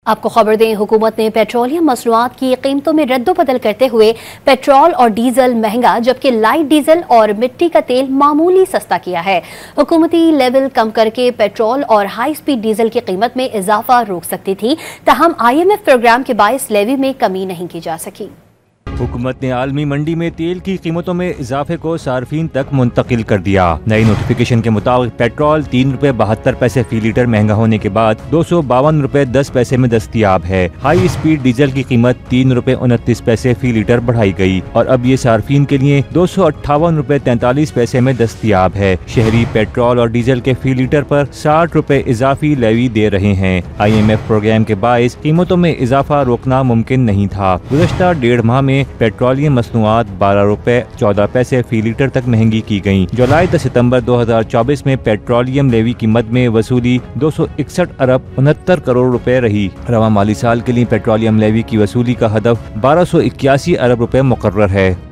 आपको खबर दें, हुकूमत ने पेट्रोलियम मसनूआत की कीमतों में रद्दोबदल करते हुए पेट्रोल और डीजल महंगा जबकि लाइट डीजल और मिट्टी का तेल मामूली सस्ता किया है। हुकूमती लेवल कम करके पेट्रोल और हाई स्पीड डीजल की कीमत में इजाफा रोक सकती थी, ताहम IMF प्रोग्राम के बायस लेवी में कमी नहीं की जा सकी। हुकूमत ने आलमी मंडी में तेल की कीमतों में इजाफे को सार्फिन तक मुंतकिल कर दिया। नई नोटिफिकेशन के मुताबिक पेट्रोल 3 रुपए 72 पैसे फी लीटर महंगा होने के बाद 252 रुपए 10 पैसे में दस्तियाब है। हाई स्पीड डीजल की कीमत 3 रुपए 29 पैसे फी लीटर बढ़ाई गई और अब ये सार्फिन के लिए 258 रुपए 43 पैसे में दस्तियाब है। शहरी पेट्रोल और डीजल के फी लीटर पर 60 रुपए इजाफी लेवी दे रहे हैं। IMF प्रोग्राम के बायस कीमतों में इजाफा रोकना मुमकिन नहीं था। गुज़श्ता 1.5 माह में पेट्रोलियम मसनूआत 12 रुपए 14 पैसे फी लीटर तक महंगी की गयी। जुलाई 10 सितम्बर 2024 में पेट्रोलियम लेवी की मद में वसूली 261 अरब 69 करोड़ रुपए रही। रवा माली साल के लिए पेट्रोलियम लेवी की वसूली का हदफ 1281 अरब रुपए मुकर्रर है।